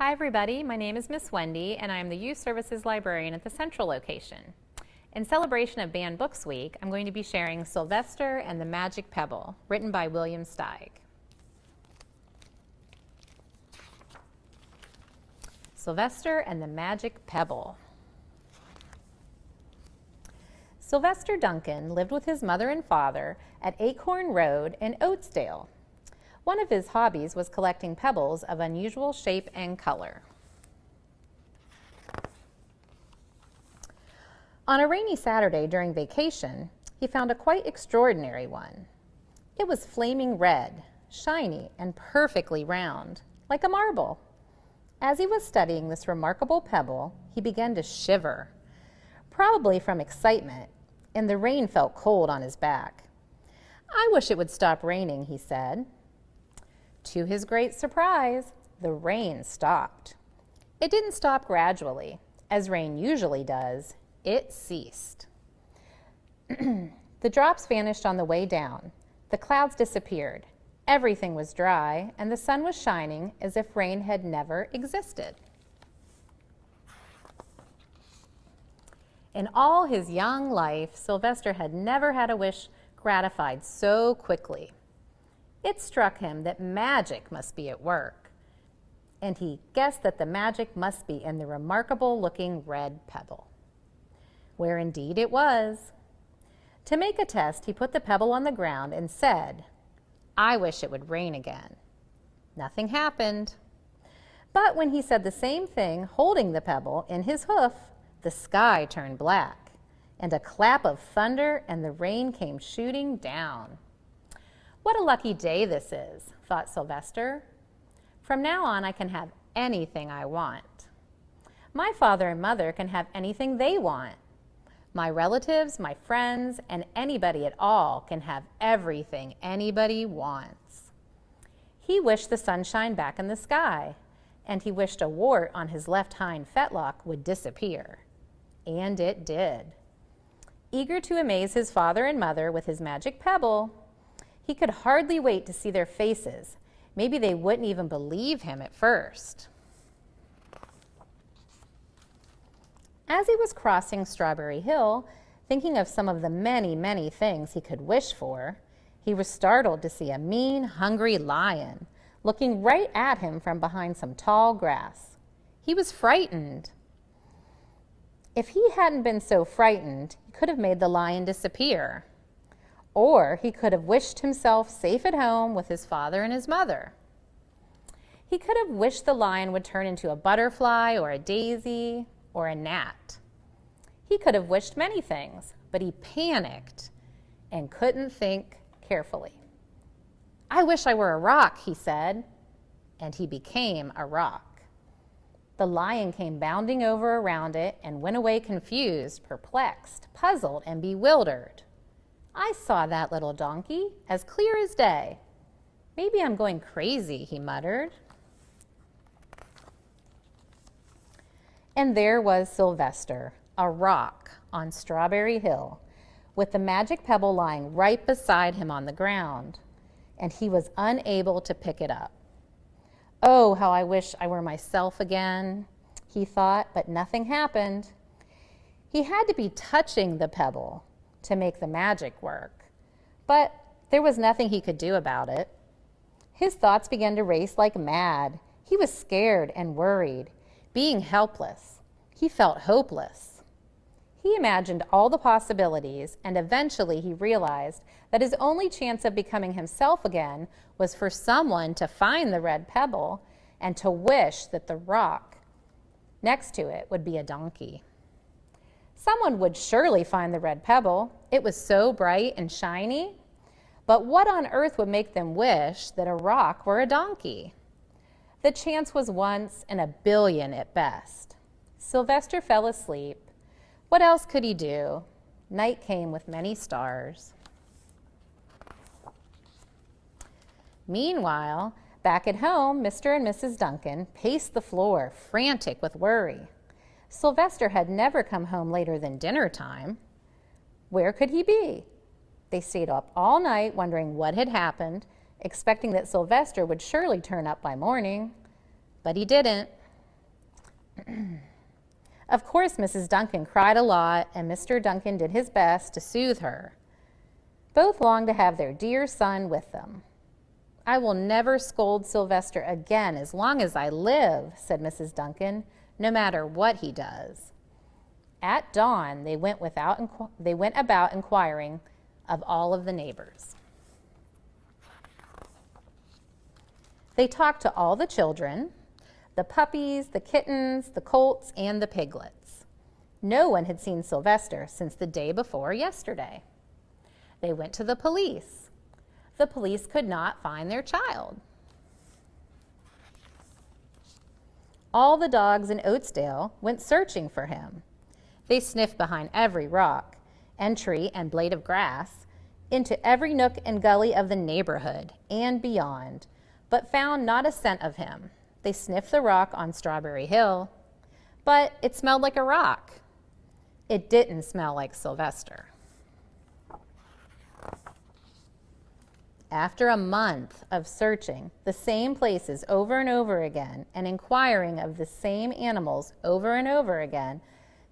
Hi everybody, my name is Miss Wendy and I am the Youth Services Librarian at the Central location. In celebration of Banned Books Week, I'm going to be sharing Sylvester and the Magic Pebble, written by William Steig. Sylvester and the Magic Pebble. Sylvester Duncan lived with his mother and father at Acorn Road in Oatsdale. One of his hobbies was collecting pebbles of unusual shape and color. On a rainy Saturday during vacation, he found a quite extraordinary one. It was flaming red, shiny, and perfectly round, like a marble. As he was studying this remarkable pebble, he began to shiver, probably from excitement, and the rain felt cold on his back. "I wish it would stop raining," he said. To his great surprise, the rain stopped. It didn't stop gradually, as rain usually does. It ceased. The drops vanished on the way down. The clouds disappeared. Everything was dry, and the sun was shining as if rain had never existed. In all his young life, Sylvester had never had a wish gratified so quickly. It struck him that magic must be at work, and he guessed that the magic must be in the remarkable-looking red pebble, where indeed it was. To make a test, he put the pebble on the ground and said, "I wish it would rain again." Nothing happened. But when he said the same thing, holding the pebble in his hoof, the sky turned black, and a clap of thunder, and the rain came shooting down. "What a lucky day this is," thought Sylvester. "From now on, I can have anything I want. My father and mother can have anything they want. My relatives, my friends, and anybody at all can have everything anybody wants." He wished the sunshine back in the sky, and he wished a wart on his left hind fetlock would disappear. And it did. Eager to amaze his father and mother with his magic pebble, he could hardly wait to see their faces. Maybe they wouldn't even believe him at first. As he was crossing Strawberry Hill, thinking of some of the many, many things he could wish for, he was startled to see a mean, hungry lion looking right at him from behind some tall grass. He was frightened. If he hadn't been so frightened, he could have made the lion disappear. Or he could have wished himself safe at home with his father and his mother. He could have wished the lion would turn into a butterfly or a daisy or a gnat. He could have wished many things, but he panicked and couldn't think carefully. "I wish I were a rock," he said, and he became a rock. The lion came bounding over around it and went away confused, perplexed, puzzled, and bewildered. "I saw that little donkey as clear as day. Maybe I'm going crazy," he muttered. And there was Sylvester, a rock on Strawberry Hill, with the magic pebble lying right beside him on the ground, and he was unable to pick it up. "Oh, how I wish I were myself again," he thought, but nothing happened. He had to be touching the pebble to make the magic work, but there was nothing he could do about it. His thoughts began to race like mad. He was scared and worried, being helpless. He felt hopeless. He imagined all the possibilities, and eventually he realized that his only chance of becoming himself again was for someone to find the red pebble and to wish that the rock next to it would be a donkey. Someone would surely find the red pebble. It was so bright and shiny. But what on earth would make them wish that a rock were a donkey? The chance was once in a billion at best. Sylvester fell asleep. What else could he do? Night came with many stars. Meanwhile, back at home, Mr. and Mrs. Duncan paced the floor, frantic with worry. Sylvester had never come home later than dinner time. Where could he be? They stayed up all night wondering what had happened, expecting that Sylvester would surely turn up by morning. But he didn't. Of course, Mrs. Duncan cried a lot, and Mr. Duncan did his best to soothe her. Both longed to have their dear son with them. "I will never scold Sylvester again as long as I live," said Mrs. Duncan, "no matter what he does." At dawn, they went about inquiring of all of the neighbors. They talked to all the children, the puppies, the kittens, the colts, and the piglets. No one had seen Sylvester since the day before yesterday. They went to the police. The police could not find their child. All the dogs in Oatsdale went searching for him. They sniffed behind every rock and tree and blade of grass, into every nook and gully of the neighborhood and beyond, but found not a scent of him. They sniffed the rock on Strawberry Hill, but it smelled like a rock. It didn't smell like Sylvester. After a month of searching the same places over and over again and inquiring of the same animals over and over again,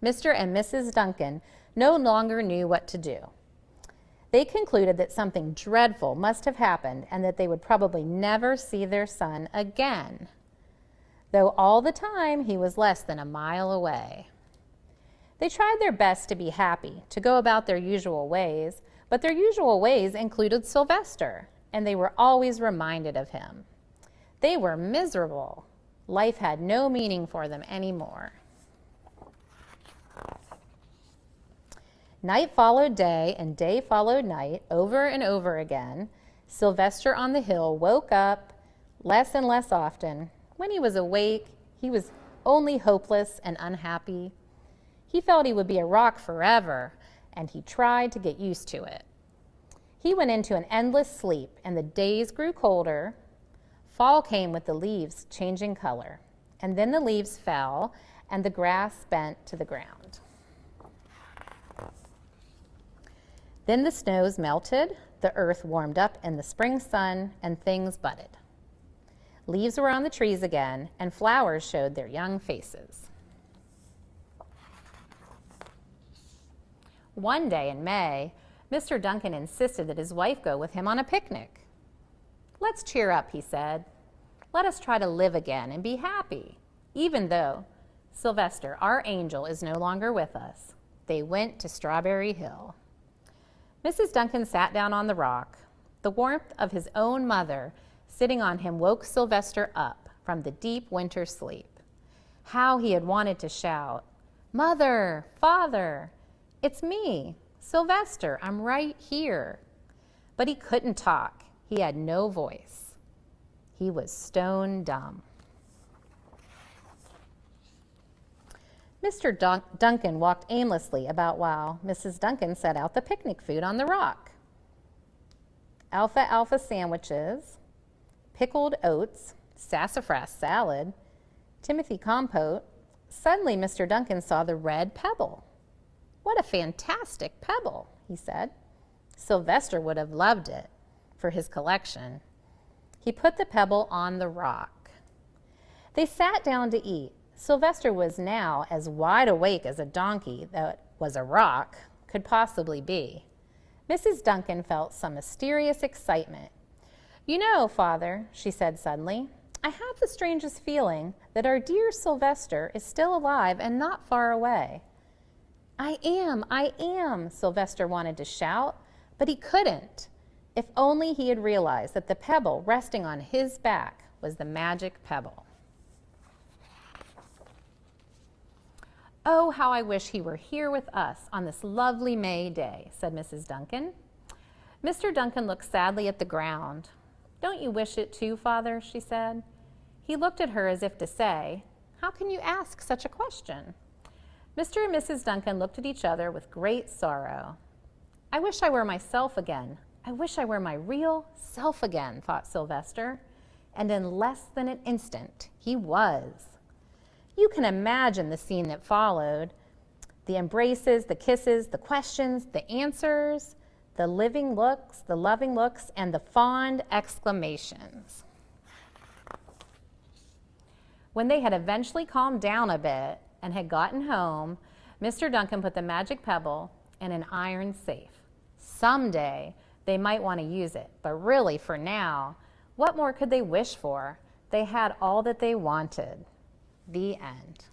Mr. and Mrs. Duncan no longer knew what to do. They concluded that something dreadful must have happened and that they would probably never see their son again, though all the time he was less than a mile away. They tried their best to be happy, to go about their usual ways, but their usual ways included Sylvester, and they were always reminded of him. They were miserable. Life had no meaning for them anymore. Night followed day, and day followed night, over and over again. Sylvester on the hill woke up less and less often. When he was awake, he was only hopeless and unhappy. He felt he would be a rock forever, and he tried to get used to it. He went into an endless sleep, and the days grew colder. Fall came with the leaves changing color, and then the leaves fell, and the grass bent to the ground. Then the snows melted, the earth warmed up in the spring sun, and things budded. Leaves were on the trees again, and flowers showed their young faces. One day in May, Mr. Duncan insisted that his wife go with him on a picnic. "Let's cheer up," he said. "Let us try to live again and be happy, even though Sylvester, our angel, is no longer with us." They went to Strawberry Hill. Mrs. Duncan sat down on the rock. The warmth of his own mother sitting on him woke Sylvester up from the deep winter sleep. How he had wanted to shout, "Mother, Father, it's me, Sylvester, I'm right here." But he couldn't talk. He had no voice. He was stone dumb. Mr. Duncan walked aimlessly about while Mrs. Duncan set out the picnic food on the rock. Alfalfa sandwiches, pickled oats, sassafras salad, Timothy compote. Suddenly Mr. Duncan saw the red pebble. "What a fantastic pebble," he said. Sylvester would have loved it for his collection. He put the pebble on the rock. They sat down to eat. Sylvester was now as wide awake as a donkey that was a rock could possibly be. Mrs. Duncan felt some mysterious excitement. "You know, Father," she said suddenly, "I have the strangest feeling that our dear Sylvester is still alive and not far away." I am, Sylvester wanted to shout, but he couldn't. If only he had realized that the pebble resting on his back was the magic pebble. "Oh, how I wish he were here with us on this lovely May day," said Mrs. Duncan. Mr. Duncan looked sadly at the ground. "Don't you wish it too, Father?" she said. He looked at her as if to say, "How can you ask such a question?" Mr. and Mrs. Duncan looked at each other with great sorrow. "I wish I were myself again. I wish I were my real self again," thought Sylvester. And in less than an instant, he was. You can imagine the scene that followed. The embraces, the kisses, the questions, the answers, the loving looks, and the fond exclamations. When they had eventually calmed down a bit and had gotten home, Mr. Duncan put the Magic Pebble in an iron safe. Someday, they might want to use it, but really, for now, what more could they wish for? They had all that they wanted. The end.